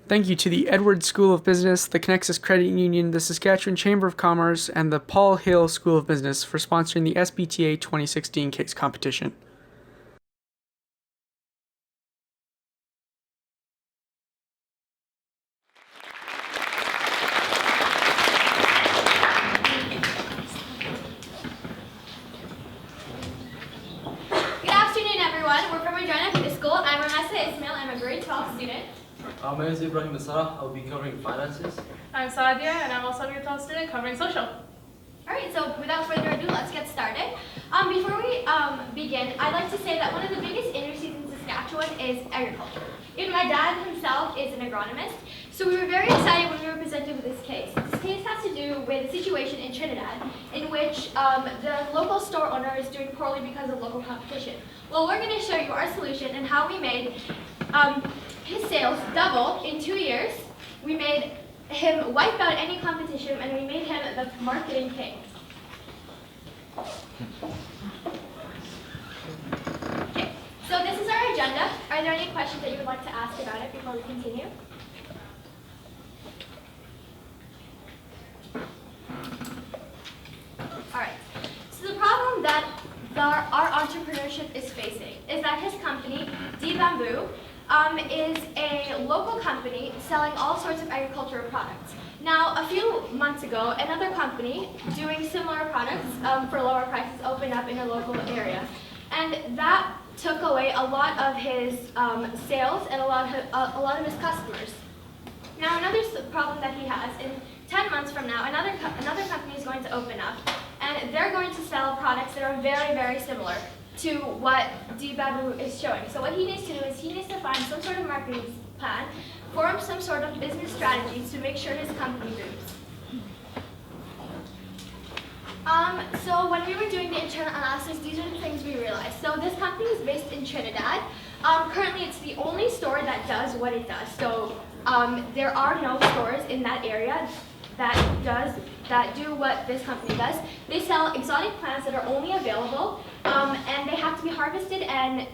Thank you to the Edwards School of Business, the Conexus Credit Union, the Saskatchewan Chamber of Commerce, and the Paul Hill School of Business for sponsoring the SBTA 2016 case competition. Good afternoon, everyone. We're from Regina High School. I'm Ramessa Ismail. I'm a grade 12 student. My name is Ibrahim Masara. I'll be covering finances. I'm Sadia, and I'm also a grade 12 student covering social. All right, so without further ado, let's get started. Before we begin, I'd like to say that one of the biggest industries in Saskatchewan is agriculture. Even my dad himself is an agronomist, so we were very excited when we were presented with this case. This case has to do with a situation in Trinidad in which the local store owner is doing poorly because of local competition. Well, we're going to show you our solution and how we made his sales double in 2 years. We made him wipe out any competition, and we made him the marketing king. Okay, so this is our agenda. Are there any questions that you would like to ask about it before we continue? All right, so the problem that our entrepreneurship is facing is that his company, D Bamboo, is a local company selling all sorts of agricultural products. Now, a few months ago, another company doing similar products for lower prices opened up in a local area. And that took away a lot of his sales and a lot of his customers. Now, another problem that he has, in 10 months from now, another company is going to open up, and they're going to sell products that are very, very similar to what D Bamboo is showing. So what he needs to do is he needs to find some sort of marketing plan, form some sort of business strategy to make sure his company booms. So when we were doing the internal analysis, these are the things we realized. So this company is based in Trinidad. Currently, it's the only store that does what it does. So there are no stores in that area that do what this company does. They sell exotic plants that are only available, and they have to be harvested and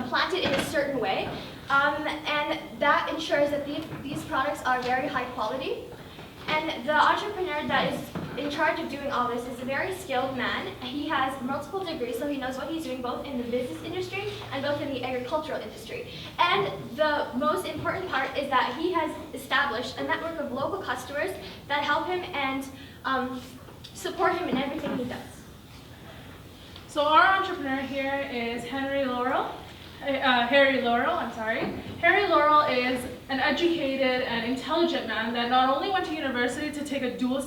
planted in a certain way, and that ensures that these products are very high quality. And the entrepreneur that is in charge of doing all this is a very skilled man. He has multiple degrees, so he knows what he's doing both in the business industry and both in the agricultural industry. And the most important part is that he has established a network of local customers that help him and support him in everything he does. So our entrepreneur here is Harry Laurel. Harry Laurel is an educated and intelligent man that not only went to university to take a dual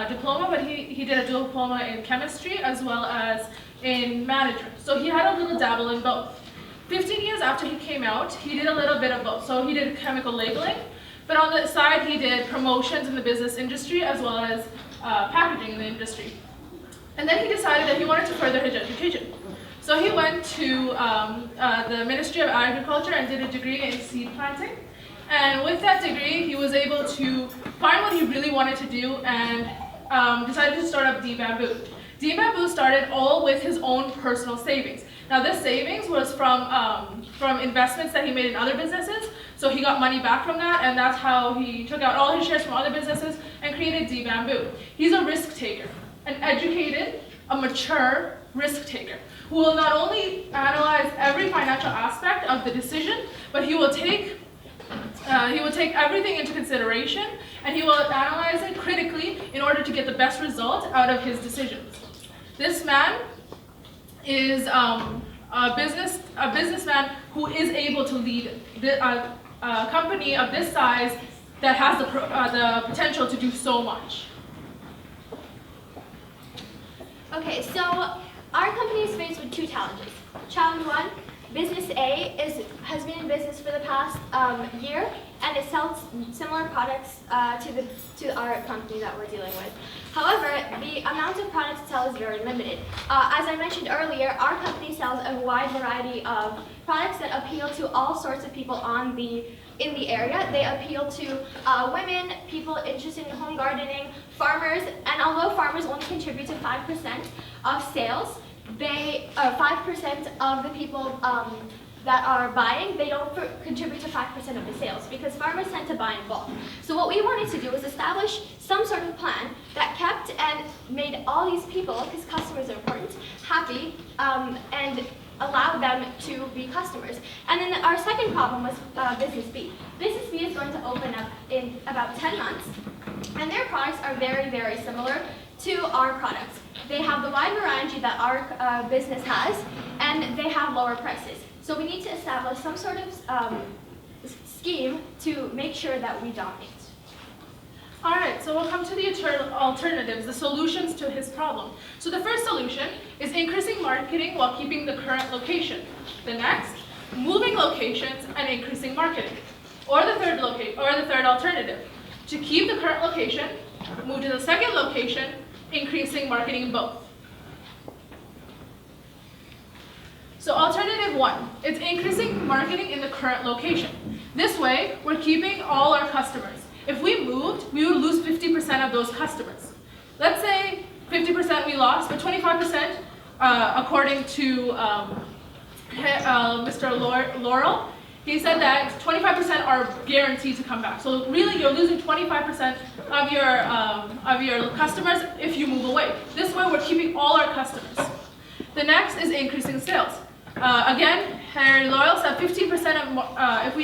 diploma, but he did a dual diploma in chemistry as well as in management. So he had a little dabble in both. 15 years after he came out, he did a little bit of both. So he did chemical labeling, but on the side he did promotions in the business industry as well as packaging in the industry. And then he decided that he wanted to further his education. So he went to the Ministry of Agriculture and did a degree in seed planting. And with that degree, he was able to find what he really wanted to do and decided to start up D Bamboo. D Bamboo started all with his own personal savings. Now this savings was from investments that he made in other businesses. So he got money back from that, and that's how he took out all his shares from other businesses and created D Bamboo. He's a risk taker, an educated, a mature risk taker, who will not only analyze every financial aspect of the decision, but he will take everything into consideration, and he will analyze it critically in order to get the best result out of his decisions. This man is a businessman who is able to lead a company of this size that has the potential to do so much. Okay, so our company is faced with two challenges. Challenge one, Business A has been in business for the past year, and it sells similar products to our company that we're dealing with. However, the amount of products to sell is very limited. As I mentioned earlier, our company sells a wide variety of products that appeal to all sorts of people in the area. They appeal to women, people interested in home gardening, farmers, and although farmers only contribute to 5% of sales, 5% of the people that are buying, they don't contribute to 5% of the sales because farmers tend to buy in bulk. So what we wanted to do was establish some sort of plan that kept and made all these people, because customers are important, happy and allowed them to be customers. And then our second problem was Business B. Business B is going to open up in about 10 months, and their products are very, very similar to our products. They have the wide variety that our business has, and they have lower prices. So we need to establish some sort of scheme to make sure that we dominate. All right, so we'll come to the alternatives, the solutions to his problem. So the first solution is increasing marketing while keeping the current location. The next, moving locations and increasing marketing. Or the third alternative, to keep the current location, move to the second location, increasing marketing in both. So alternative one, it's increasing marketing in the current location. This way, we're keeping all our customers. If we moved, we would lose 50% of those customers. Let's say 50% we lost, but 25%, according to Mr. Laurel, he said that 25% are guaranteed to come back. So really, you're losing 25% of your customers if you move away. This way, we're keeping all our customers. The next is increasing sales. Again, Harry Laurel said 15% of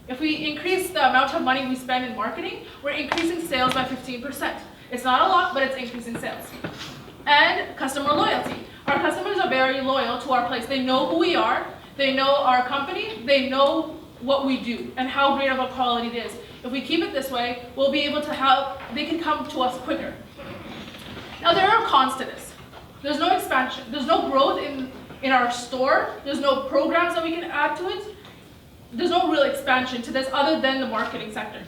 if we increase the amount of money we spend in marketing, we're increasing sales by 15%. It's not a lot, but it's increasing sales. And customer loyalty. Our customers are very loyal to our place. They know who we are, they know our company, they know what we do and how great of a quality it is. If we keep it this way, we'll be able to help, they can come to us quicker. Now there are cons to this. There's no expansion. There's no growth in our store. There's no programs that we can add to it. There's no real expansion to this other than the marketing sector.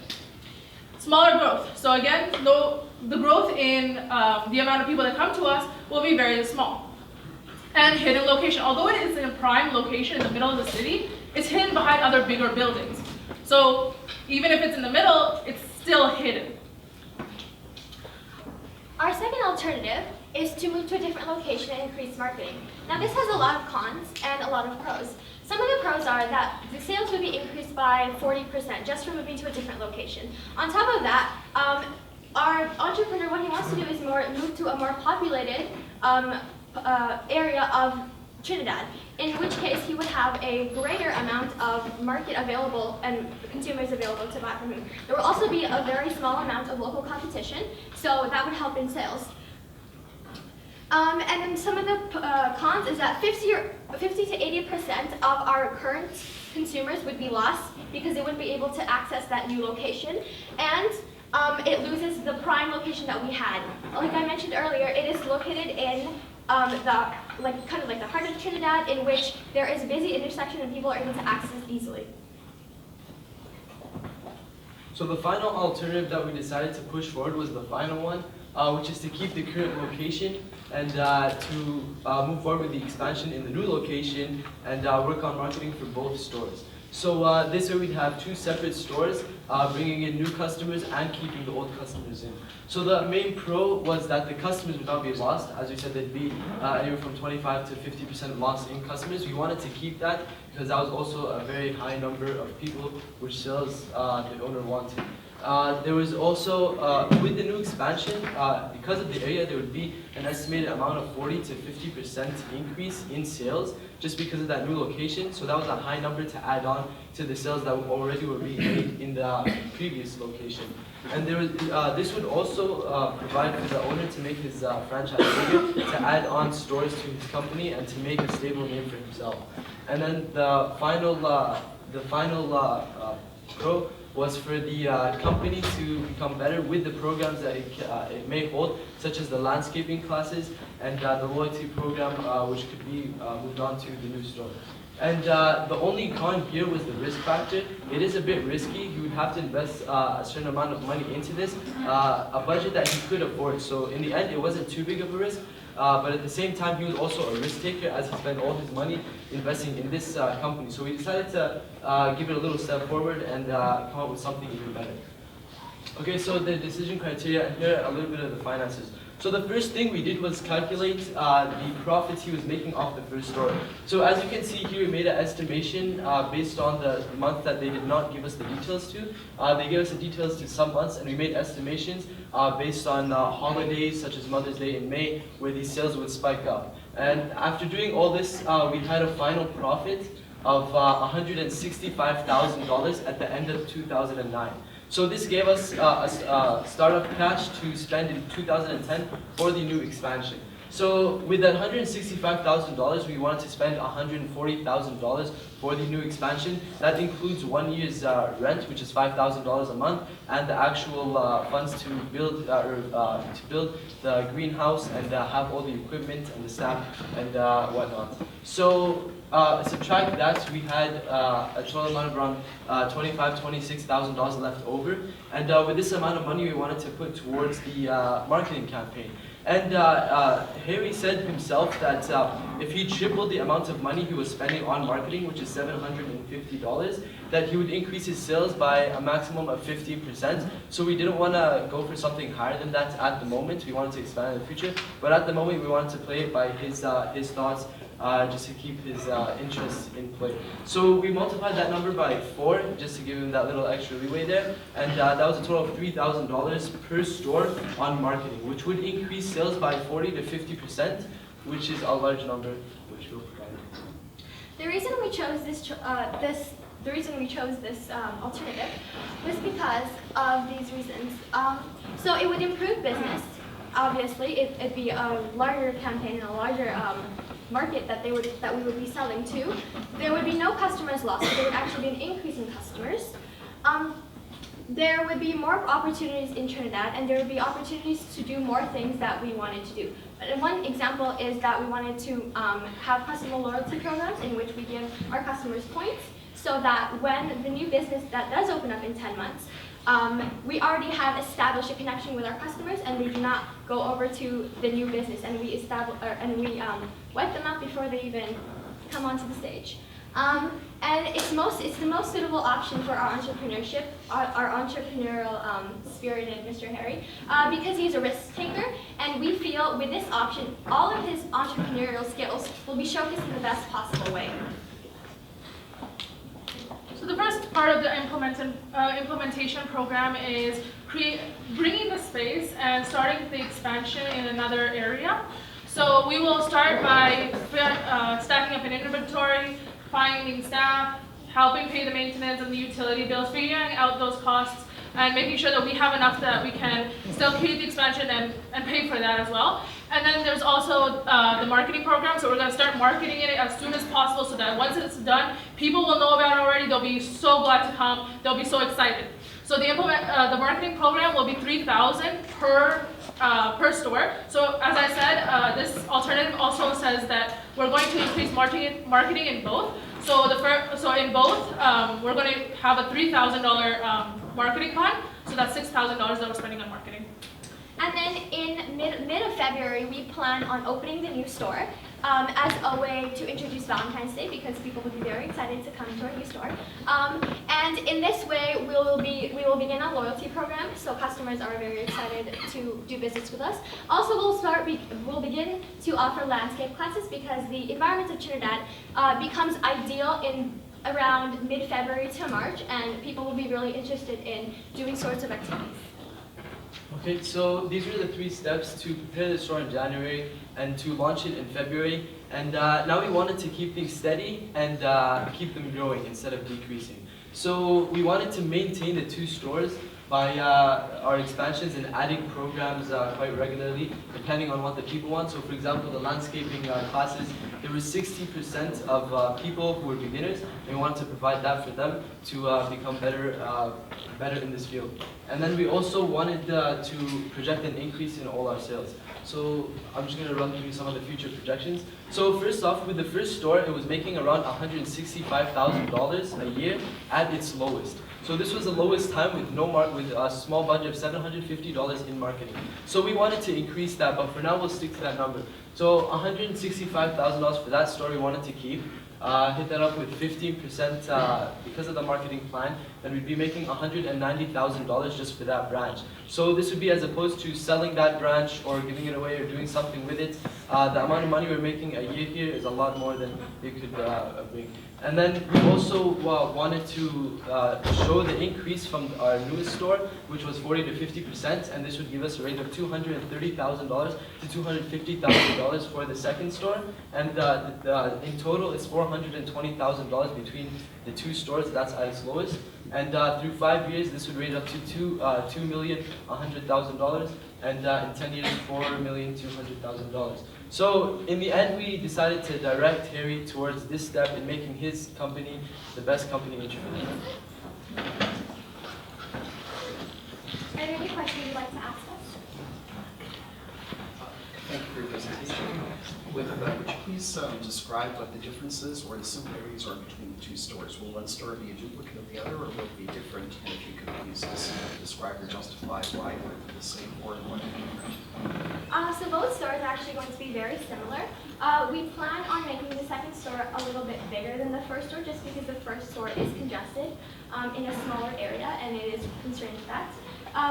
Smaller growth. So again, the growth in the amount of people that come to us will be very small. And hidden location. Although it is in a prime location in the middle of the city, it's hidden behind other bigger buildings. So even if it's in the middle, it's still hidden. Our second alternative is to move to a different location and increase marketing. Now this has a lot of cons and a lot of pros. Some of the pros are that the sales would be increased by 40% just for moving to a different location. On top of that, our entrepreneur, what he wants to do is move to a more populated area of Trinidad, in which case he would have a greater amount of market available and consumers available to buy from him. There will also be a very small amount of local competition, so that would help in sales. And then some of the cons is that 50 to 80% of our current consumers would be lost because they wouldn't be able to access that new location, and it loses the prime location that we had. Like I mentioned earlier, it is located in kind of like the heart of Trinidad, in which there is a busy intersection and people are able to access easily. So the final alternative that we decided to push forward was the final one, which is to keep the current location and to move forward with the expansion in the new location and work on marketing for both stores. So this way we'd have two separate stores, bringing in new customers and keeping the old customers in. So the main pro was that the customers would not be lost. As we said, they'd be anywhere from 25 to 50% loss in customers. We wanted to keep that because that was also a very high number of people which sales the owner wanted. There was also, with the new expansion, because of the area, there would be an estimated amount of 40 to 50% increase in sales just because of that new location. So that was a high number to add on to the sales that already were being made in the previous location. And there was, this would also provide for the owner to make his franchise bigger, to add on stores to his company, and to make a stable name for himself. And then the final pro was for the company to become better with the programs that it may hold, such as the landscaping classes and the loyalty program, which could be moved on to the new store. And the only con here was the risk factor. It is a bit risky. You would have to invest a certain amount of money into this, a budget that he could afford. So in the end, it wasn't too big of a risk. But at the same time, he was also a risk taker as he spent all his money investing in this company. So we decided to give it a little step forward and come up with something even better. Okay, so the decision criteria, and here a little bit of the finances. So the first thing we did was calculate the profits he was making off the first store. So as you can see here, we made an estimation based on the month that they did not give us the details to. They gave us the details to some months, and we made estimations based on holidays such as Mother's Day in May, where these sales would spike up. And after doing all this, we had a final profit of $165,000 at the end of 2009. So this gave us a startup cash to spend in 2010 for the new expansion. So with that $165,000, we wanted to spend $140,000 for the new expansion. That includes 1 year's rent, which is $5,000 a month, and the actual funds to build the greenhouse and have all the equipment and the staff and whatnot. So subtract that, we had a total amount of around $26,000 left over. And with this amount of money, we wanted to put towards the marketing campaign. And Harry said himself that if he tripled the amount of money he was spending on marketing, which is $750, that he would increase his sales by a maximum of 50%. So we didn't want to go for something higher than that at the moment. We wanted to expand in the future, but at the moment we wanted to play it by his thoughts, just to keep his interests in play. So we multiplied that number by 4, just to give him that little extra leeway there, and that was a total of $3,000 per store on marketing, which would increase sales by 40 to 50%, which is a large number, which we'll provide. The reason we chose this alternative was because of these reasons. So it would improve business. Obviously, it'd be a larger campaign and a larger market that we would be selling to. There would be no customers lost. So there would actually be an increase in customers. There would be more opportunities in Trinidad, and there would be opportunities to do more things that we wanted to do. And one example is that we wanted to have customer loyalty programs in which we give our customers points, so that when the new business that does open up in 10 months, we already have established a connection with our customers, and they do not go over to the new business, and we wipe them out before they even come onto the stage. And it's the most suitable option for our entrepreneurship, our entrepreneurial spirited Mr. Harry, because he's a risk taker, and we feel with this option, all of his entrepreneurial skills will be showcased in the best possible way. So the first part of the implementation program is bringing the space and starting the expansion in another area. So we will start by stacking up an inventory, finding staff, helping pay the maintenance and the utility bills, figuring out those costs, and making sure that we have enough that we can still create the expansion and pay for that as well. And then there's also the marketing program, so we're going to start marketing it as soon as possible so that once it's done, people will know about it already, they'll be so glad to come, they'll be so excited. So the marketing program will be $3,000 per store. So as I said, this alternative also says that we're going to increase marketing in both. So in both, we're going to have a $3,000 marketing plan. So that's $6,000 that we're spending on marketing. And then in mid of February, we plan on opening the new store as a way to introduce Valentine's Day, because people will be very excited to come to our new store. And in this way, we will begin a loyalty program, so customers are very excited to do business with us. Also, we'll begin to offer landscape classes, because the environment of Trinidad becomes ideal in around mid-February to March, and people will be really interested in doing sorts of activities. Okay, so these are the 3 steps to prepare the store in January and to launch it in February. And now we wanted to keep things steady and keep them growing instead of decreasing. So we wanted to maintain the 2 stores by our expansions and adding programs quite regularly, depending on what the people want. So for example, the landscaping classes, there was 60% of people who were beginners, and we wanted to provide that for them to become better in this field. And then we also wanted to project an increase in all our sales. So I'm just going to run through some of the future projections. So first off, with the first store, it was making around $165,000 a year at its lowest. So this was the lowest time with a small budget of $750 in marketing. So we wanted to increase that, but for now we'll stick to that number. So $165,000 for that store we wanted to keep. hit that up with 15% because of the marketing plan, then we'd be making $190,000 just for that branch. So this would be as opposed to selling that branch or giving it away or doing something with it. The amount of money we're making a year here is a lot more than you could bring. And then we also wanted to show the increase from our newest store, which was 40 to 50%, and this would give us a rate of $230,000 to $250,000 for the second store. And in total, it's $420,000 between the two stores. That's at its lowest. And through 5 years, this would rate up to $2,100,000, and in 10 years, $4,200,000. So in the end, we decided to direct Harry towards this step in making his company the best company in Trinidad. Are there any questions you'd like to ask us? Thank you for your presentation. Would you please describe what the differences or the similarities are between the two stores? Will one store be a duplicate of the other, or will it be different? And if you could please describe or justify why they're the same or what they're different. So both stores are actually going to be very similar. We plan on making the second store a little bit bigger than the first store, just because the first store is congested in a smaller area, and it is constrained to that.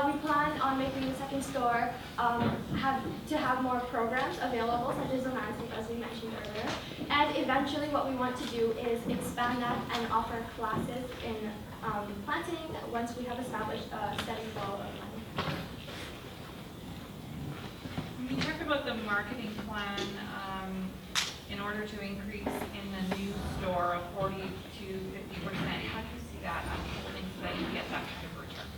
We plan on making the second store have more programs available, such as the landscape, as we mentioned earlier. And eventually what we want to do is expand that and offer classes in planting once we have established a steady flow of money. When you talk about the marketing plan, in order to increase in the new store of 40 to 50%, how do you see that unfolding so that you get that kind of return?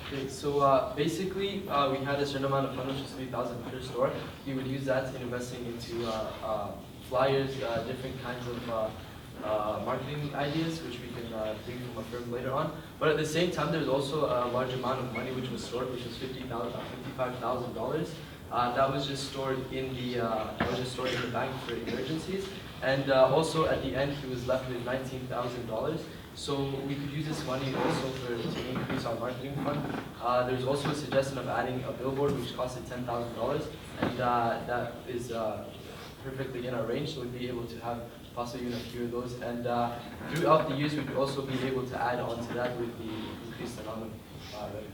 Okay, so basically, we had a certain amount of funds, which is $3,000 per store. We would use that in investing into flyers, different kinds of marketing ideas, which we can bring from a firm later on. But at the same time, there's also a large amount of money which was stored, which was $55,000. That was just stored in the bank for emergencies. And also at the end, he was left with $19,000. So we could use this money also to increase our marketing fund. There's also a suggestion of adding a billboard, which costed $10,000, and that is perfectly in our range, so we'd be able to have possibly even a few of those. And throughout the years, we'd also be able to add on to that with the increased amount of revenue.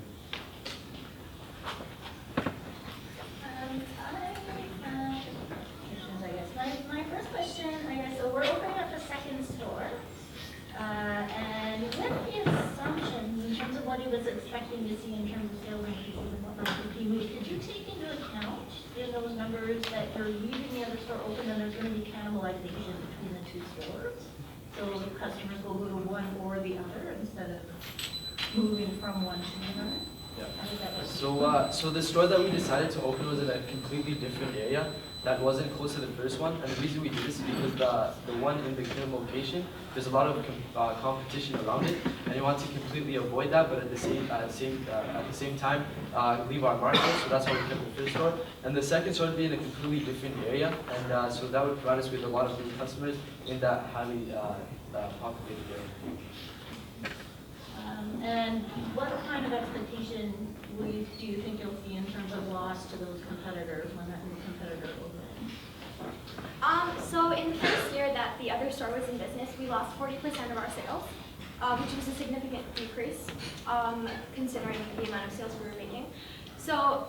I guess. My first question, so we're opening up a second store, and with the assumption, in terms of what he was expecting to see in terms of sales increases and whatnot, did you take into account in those numbers that you're leaving the other store open and there's going to be cannibalization between the two stores? So customers will go to one or the other instead of moving from one to the other? Yeah. So the store that we decided to open was in a completely different area that wasn't close to the first one, and the reason we did this is because the one in the current location, there's a lot of competition around it, and we want to completely avoid that, but at the same time leave our market. So that's why we kept the first store, and the second store would be in a completely different area, and so that would provide us with a lot of new customers in that highly populated area. And what kind of expectation do you think you'll see in terms of loss to those competitors when that new competitor opens? So in the first year that the other store was in business, we lost 40% of our sales, which was a significant decrease considering the amount of sales we were making. So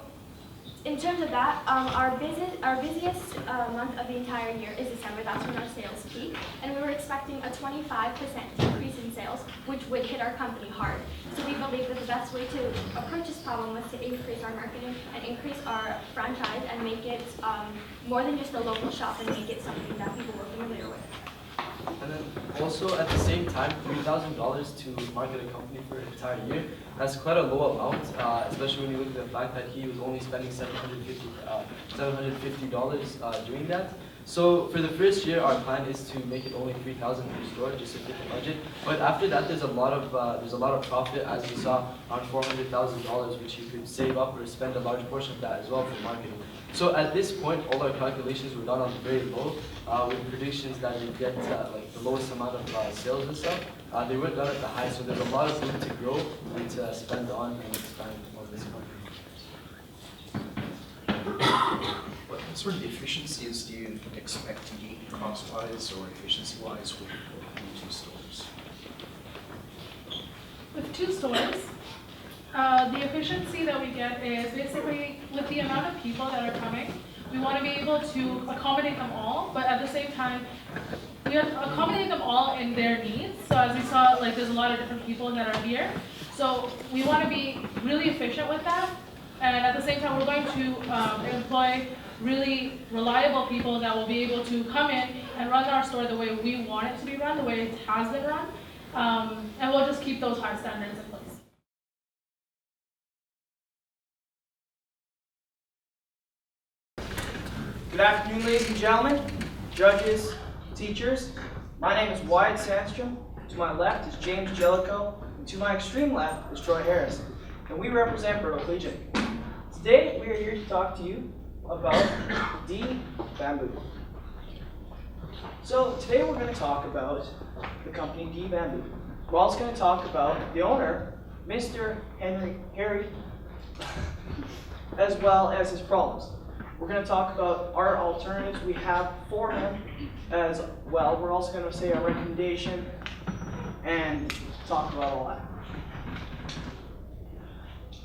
in terms of that, our busiest month of the entire year is December. That's when our sales peak, and we were expecting a 25% decrease in sales, which would hit our company hard. So we believe that the best way to approach this problem was to increase our marketing and increase our franchise and make it more than just a local shop and make it something that people were familiar with. And then also at the same time, $3,000 to market a company for an entire year, that's quite a low amount, especially when you look at the fact that he was only spending $750 doing that. So for the first year, our plan is to make it only $3,000 per store, just to fit the budget. But after that, there's a lot of profit, as we saw, around $400,000, which you could save up or spend a large portion of that as well for marketing. So at this point, all our calculations were done on very low, with predictions that we'd get like the lowest amount of sales and stuff. They weren't done at the high, so there's a lot of room to grow and to spend on and expand on this company. What sort of efficiencies do you expect to gain cost-wise or efficiency-wise with opening 2 stores? With 2 stores, the efficiency that we get is basically with the amount of people that are coming, we want to be able to accommodate them all, but at the same time, we have to accommodate them all in their needs. So as we saw, like there's a lot of different people that are here. So we want to be really efficient with that. And at the same time, we're going to employ really reliable people that will be able to come in and run our store the way we want it to be run, the way it has been run. And we'll just keep those high standards in place. Good afternoon, ladies and gentlemen, judges, teachers. My name is Wyatt Sandstrom. To my left is James Jellicoe, and to my extreme left is Troy Harris, and we represent Berkeley Collegiate. Today, we are here to talk to you about D Bamboo. So today we're going to talk about the company D Bamboo. We're also going to talk about the owner, Mr. Harry, as well as his problems. We're going to talk about our alternatives we have for him as well. We're also going to say our recommendation and talk about all that.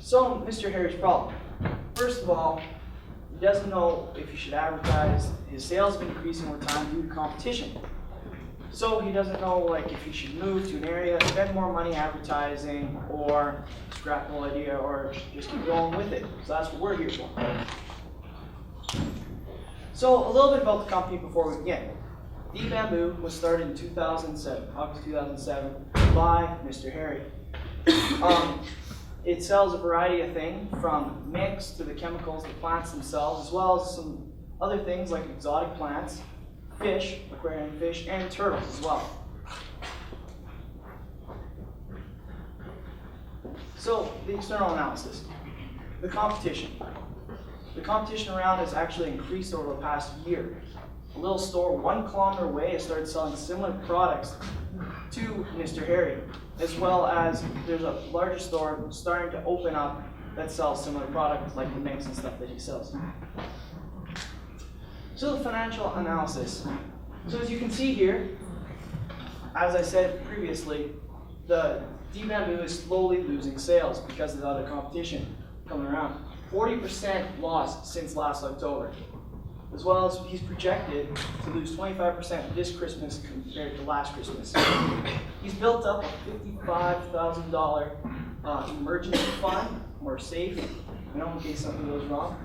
So, Mr. Harry's problem. First of all, he doesn't know if he should advertise. His sales have been increasing over time due to competition. So he doesn't know like if he should move to an area, spend more money advertising, or scrap the whole idea, or just keep going with it. So that's what we're here for. So a little bit about the company before we begin. D Bamboo was started in 2007, August 2007, by Mr. Harry. It sells a variety of things, from mix to the chemicals, the plants themselves, as well as some other things like exotic plants, fish, aquarium fish, and turtles as well. So the external analysis, the competition. The competition around has actually increased over the past year. A little store 1 kilometer away has started selling similar products to Mr. Harry, as well as there's a larger store starting to open up that sells similar products like the mix and stuff that he sells. So the financial analysis. So as you can see here, as I said previously, the D Bamboo is slowly losing sales because of the other competition coming around. 40% loss since last October, as well as he's projected to lose 25% this Christmas compared to last Christmas. He's built up a $55,000 emergency fund, or safe, in case something goes wrong,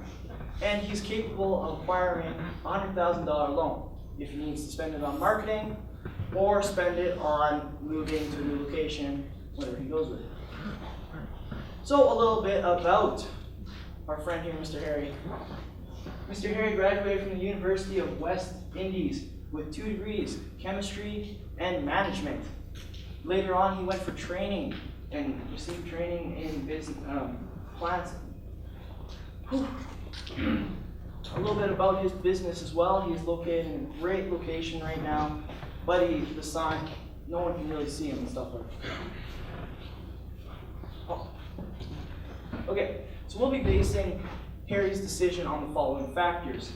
and he's capable of acquiring a $100,000 loan if he needs to spend it on marketing or spend it on moving to a new location, whatever he goes with it. So a little bit about our friend here, Mr. Harry. Mr. Harry graduated from the University of West Indies with 2 degrees, chemistry and management. Later on, he went for training and received training in business plants. A little bit about his business as well. He is located in a great location right now, but the sign, no one can really see him and stuff like that. Oh. Okay. So we'll be basing Harry's decision on the following factors.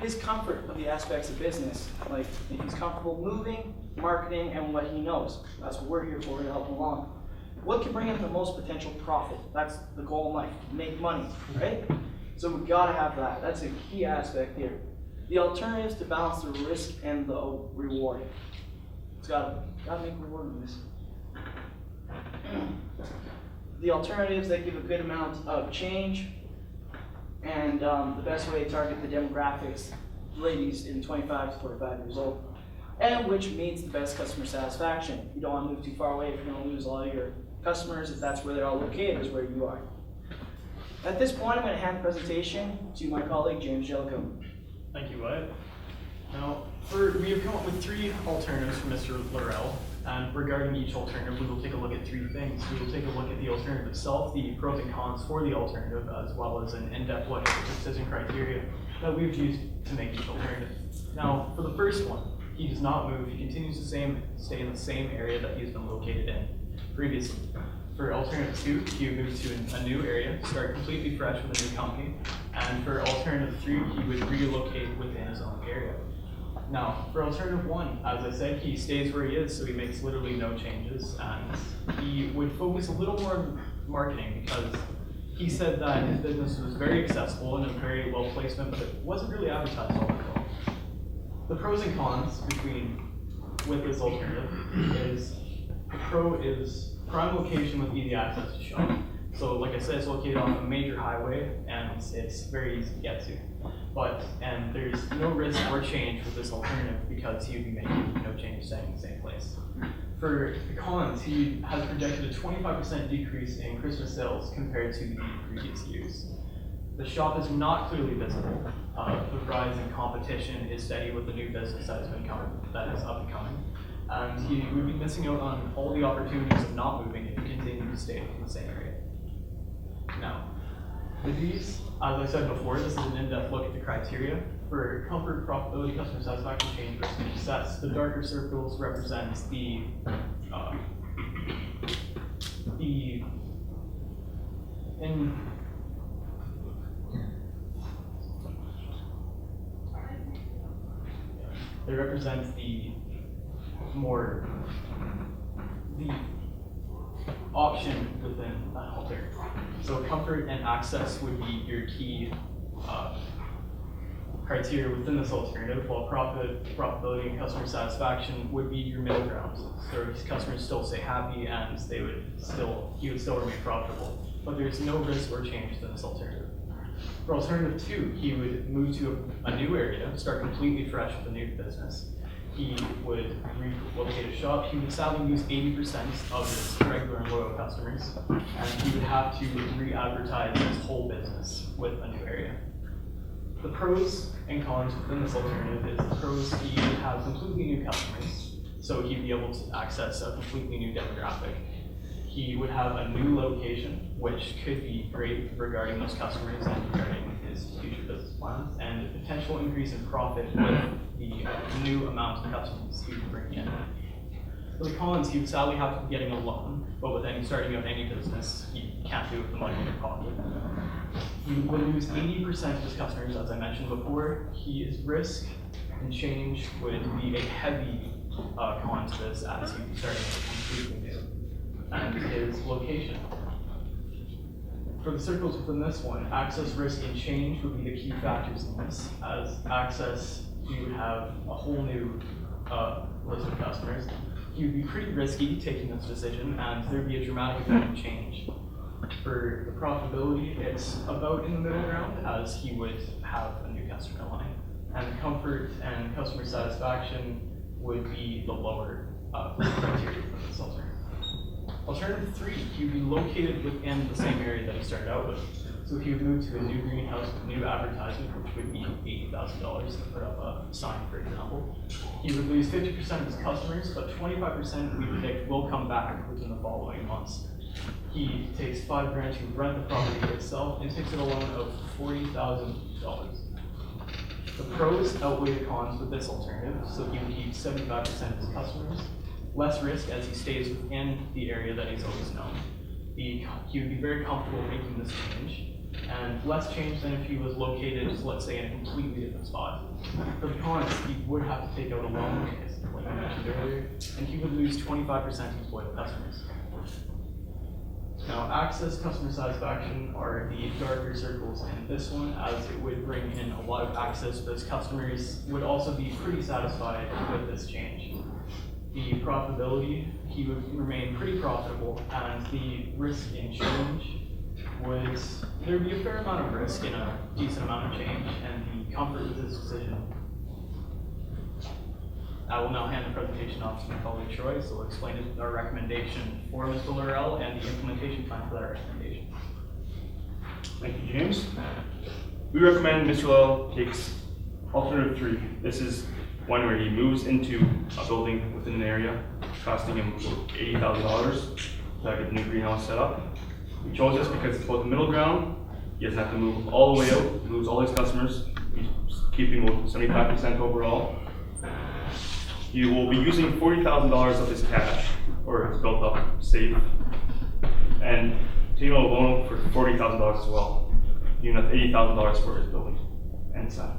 His comfort of the aspects of business, like if he's comfortable moving, marketing, and what he knows. That's what we're here for, to help him along. What can bring him the most potential profit? That's the goal in life, make money, right? So we've got to have that. That's a key aspect here. The alternatives to balance the risk and the reward. It's got to make reward in this. The alternatives that give a good amount of change, and the best way to target the demographics, ladies in 25 to 45 years old, and which meets the best customer satisfaction. You don't want to move too far away if you're going to lose all of your customers, if that's where they're all located, is where you are. At this point, I'm going to hand the presentation to my colleague, James Jellicoe. Thank you, Wyatt. Now, we have come up with 3 alternatives for Mr. Laurel. And regarding each alternative, we will take a look at 3 things. We will take a look at the alternative itself, the pros and cons for the alternative, as well as an in-depth look at the decision criteria that we've used to make each alternative. Now, for the first one, he does not move. He continues to stay in the same area that he's been located in previously. For alternative 2, he would move to a new area, start completely fresh with a new company. And for alternative 3, he would relocate within his own area. Now, for alternative 1, as I said, he stays where he is, so he makes literally no changes, and he would focus a little more on marketing because he said that his business was very accessible and a very low placement, but it wasn't really advertised all that well. The pros and cons with this alternative is the pro is prime location with easy access to shop. So like I said, it's located on a major highway and it's very easy to get to. And there's no risk or change with this alternative because he would be making no change staying in the same place. For the cons, he has projected a 25% decrease in Christmas sales compared to the previous years. The shop is not clearly visible. The rise in competition is steady with the new business that is up and coming. And he would be missing out on all the opportunities of not moving if he continued to stay in the same area. Now, for these, as I said before, this is an in-depth look at the criteria. For comfort, profitability, customer satisfaction, change, risk, and success, the darker circles represents they represent the option within an alternative. So comfort and access would be your key criteria within this alternative, while profitability and customer satisfaction would be your middle ground. So his customers still stay happy and he would still remain profitable. But there's no risk or change within this alternative. For alternative 2, he would move to a new area, start completely fresh with a new business. He would relocate a shop. He would sadly lose 80% of his regular and loyal customers, and he would have to re-advertise his whole business with a new area. The pros and cons within this alternative is the pros, he would have completely new customers, so he'd be able to access a completely new demographic. He would have a new location, which could be great regarding those customers and regarding his future business plans, and a potential increase in profit with the new amount of customers he would bring in. For the cons, he would sadly have to be getting a loan, but with starting out any business, he can't do it with the money in your pocket. He would lose 80% of his customers, as I mentioned before. His risk and change would be a heavy con to this as he'd be starting completely new. And his location. For the circles within this one, access, risk, and change would be the key factors in this. As access, you would have a whole new list of customers. He would be pretty risky taking this decision, and there would be a dramatic amount of change. For the profitability, it's about in the middle ground, as he would have a new customer line. And comfort and customer satisfaction would be the lower criteria for this alternative. Alternative 3, he would be located within the same area that he started out with. So he would move to a new greenhouse with new advertising, which would be $80,000 to put up a sign, for example. He would lose 50% of his customers, but 25% we predict will come back within the following months. He takes $5,000 to rent the property itself and takes out a loan of $40,000. The pros outweigh the cons with this alternative, so he would keep 75% of his customers. Less risk as he stays within the area that he's always known. He would be very comfortable making this change, and less change than if he was located, let's say, in a completely different spot. For the cons, he would have to take out a loan, like I mentioned earlier, and he would lose 25% of his loyal customers. Now, access, customer satisfaction are the darker circles in this one, as it would bring in a lot of access. Those customers would also be pretty satisfied with this change. The profitability, he would remain pretty profitable, and the risk in change there would be a fair amount of risk in a decent amount of change, and the comfort with this decision. I will now hand the presentation off to my colleague Troy, so we'll explain our recommendation for Mr. Laurel and the implementation plan for that recommendation. Thank you, James. We recommend Mr. Laurel takes alternative 3. This is one where he moves into a building within an area, costing him $80,000 to get the new greenhouse set up. We chose this because it's both the middle ground. He doesn't have to move all the way out. He moves all his customers. He's keeping 75% overall. He will be using $40,000 of his cash, or his built up safe, and taking out a loan for $40,000 as well, giving us $80,000 for his building and sign.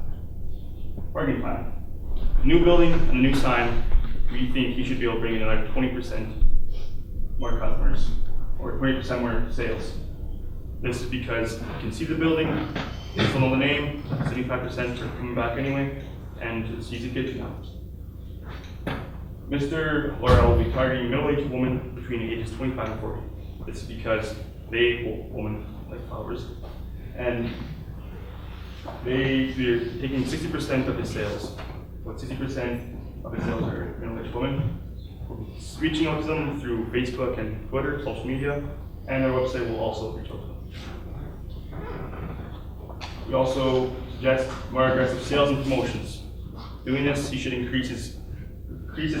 Parking plan. New building and a new sign, we think he should be able to bring in another 20% more customers, or 20% more sales. This is because you can see the building, you still know the name, 75% are coming back anyway, and it's easy to get to now. Mr. Laurel will be targeting middle-aged women between ages 25 and 40. This is because women like flowers, and they're taking 60% of his sales. What 60% of his sales are middle-aged women. Reaching out to them through Facebook and Twitter, social media, and our website will also reach out to them. We also suggest more aggressive sales and promotions. Doing this, he should increase his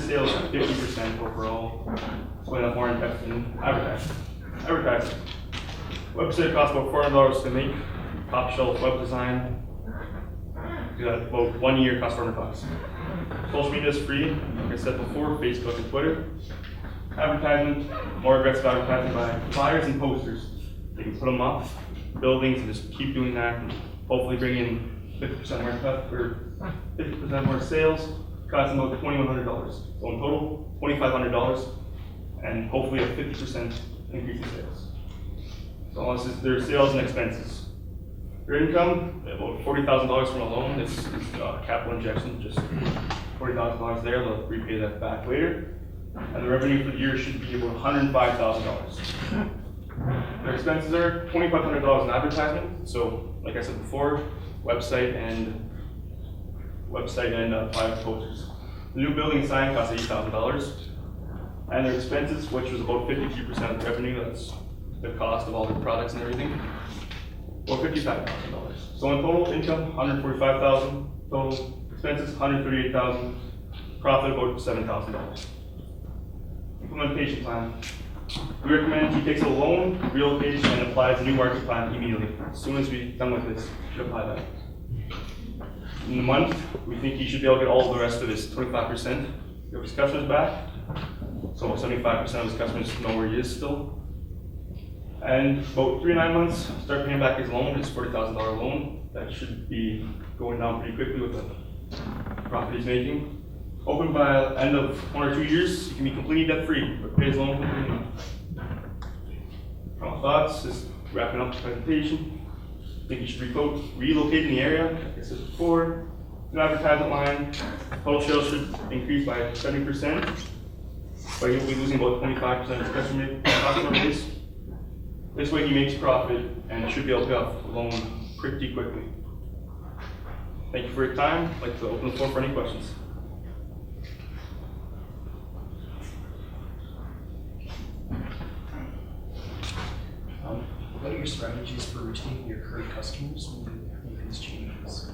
sales to 50% overall. Going up more in depth in advertising. Website costs about $400 to make. Top shelf web design. Do that about 1 year, costs $400. Social media is free, like I said before, Facebook and Twitter. Advertisement, more aggressive advertising by flyers and posters. They can put them up, buildings, and just keep doing that, and hopefully bring in 50% more sales, costing about $2,100. So in total, $2,500, and hopefully a 50% increase in sales. So this is their sales and expenses. Their income, about $40,000 from a loan. This is capital injection, just $40,000 there. They'll repay that back later. And the revenue for the year should be about $105,000. Their expenses are $2,500 in advertisement. So, like I said before, website and private posters. The new building sign costs $80,000. And their expenses, which was about 53% of the revenue, that's the cost of all the products and everything, or $55,000. So in total income, $145,000. Total expenses, $138,000. Profit about $7,000. Implementation plan. We recommend he takes a loan, relocates, and applies a new market plan immediately. As soon as we're done with this, he should apply that. In a month, we think he should be able to get all of the rest of his 25% of his customers back. So 75% of his customers know where he is still. And about 3 to 9 months, start paying back his loan, his $40,000 loan. That should be going down pretty quickly with the profit he's making. Open by end of 1 or 2 years, he can be completely debt free, but pay his loan completely. Final thoughts, just wrapping up the presentation. I think you should relocate in the area, like I said before. New advertisement line, total sales should increase by 70%, but he'll be losing about 25% of his customer base. This way he makes profit and should be able to pay off the loan pretty quickly. Thank you for your time. I'd like to open the floor for any questions. What are your strategies for retaining your current customers when you make these changes?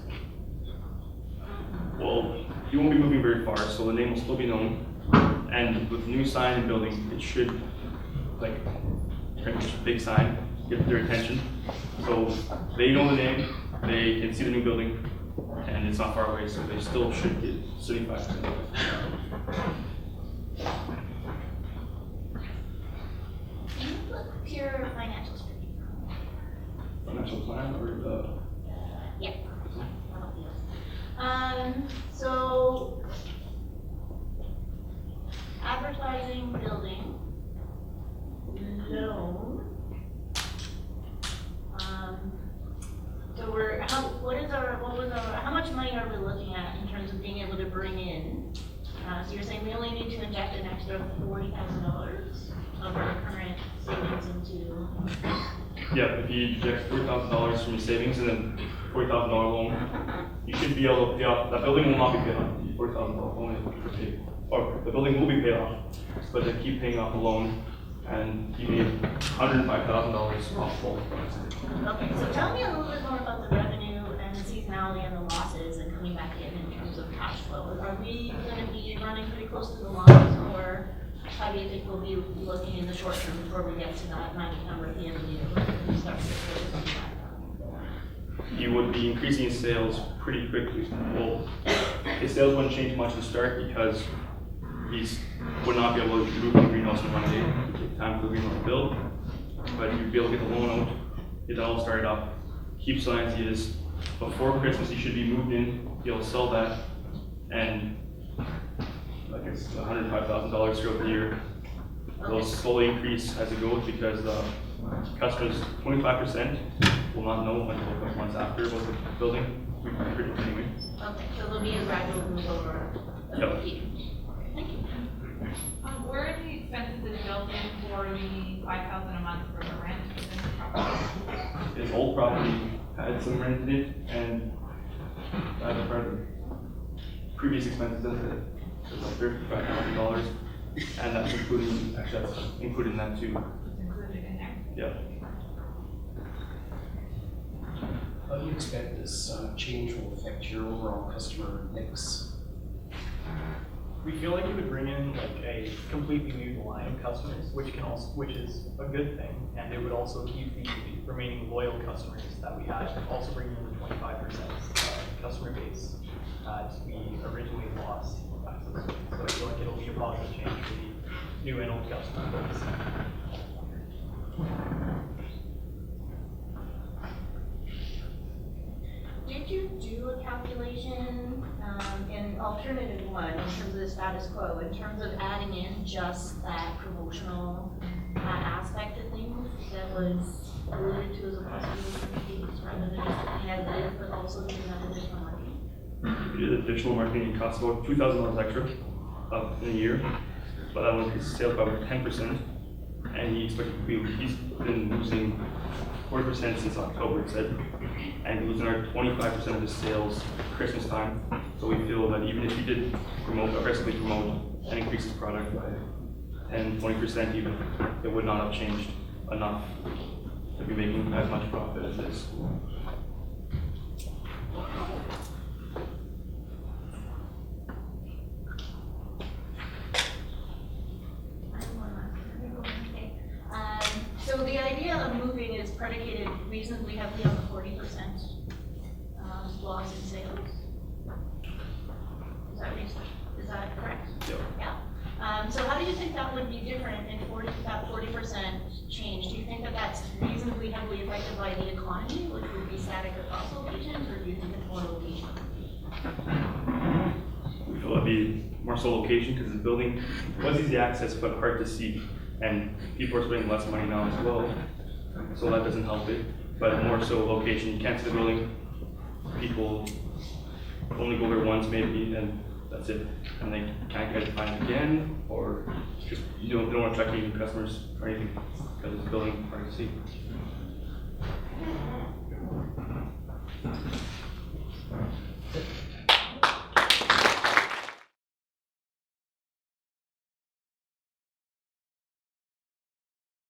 Well, you won't be moving very far, so the name will still be known. And with the new sign and building, it should, like, a big sign, get their attention. So they know the name, they can see the new building, and it's not far away, so they still should get 75% of it. Can you put pure financials? Financial plan or the? Yeah. So advertising, building, loan. So how much money are we looking at in terms of being able to bring in? So you're saying we only need to inject an extra $40,000 of our current savings into. Yeah, if you inject $40,000 from your savings and then $40,000 loan, you should be able to pay off. That building will not be paid off. $40,000 loan is paid, or the building will be paid off, but then keep paying off the loan, and you need $105,000 off both. Okay, so tell me a little bit more about the revenue and the seasonality and the losses and coming back in terms of cash flow. Are we going to be running pretty close to the lines, or how do you think we'll be looking in the short term before we get to that magic number at the end of the year? You would be increasing his sales pretty quickly. Well, his sales wouldn't change much to start because he would not be able to move the greenhouse in 1 day. It would take time for the greenhouse to build. but you'd be able to get the loan out, get that all started up, keep selling as he is. Before Christmas, he should be moved in, be able to sell that, and like it's $105,000 throughout the year. It'll slowly increase as it goes because customers, 25% will not know until a couple months after about the building. We pretty much anyway. Okay, so there'll be a gradual move over. Yep. Thank you. Where are the expenses that are built in for the $5,000 a month for the rent within the property? His old property had some rent in it, and as a part of the previous expenses, it's like $35,000, and that's including, actually that's included in that too. It's included in there. Yeah. How do you expect this change will affect your overall customer mix? We feel like it would bring in like a completely new line of customers, which is a good thing, and it would also keep the remaining loyal customers that we had, also bringing in the 25% customer base that we originally lost. So I feel like it'll be a positive change for the new and old customer base. Did you do a calculation in alternative one in terms of the status quo, in terms of adding in just that promotional aspect of things that was alluded to as a possibility, rather than just looking at this, but also doing that additional marketing? If you did additional marketing, it costs about $2,000 extra up in a year, but that will increase sales by about 10%, and he's been losing 40% since October, it said, and he's losing our 25% of his sales Christmas time. So we feel that even if he did aggressively promote and increase his product by 10, 20% even, it would not have changed enough to be making as much profit as this. So the idea of moving is predicated reasonably heavily on the 40% loss in sales. Is that correct? Yep. Yeah. So how do you think that would be different in that 40% change? Do you think that that's reasonably heavily affected by the economy, which would be static across locations, or do you think it's more location? We feel it'd be more so location because the building was easy access but hard to see, and people are spending less money now as well, so that doesn't help it. But more so location, you can't see the building. People only go there once maybe, and that's it. And they can't get it find again, or just they don't want to attract any new customers or anything because it's building hard to see.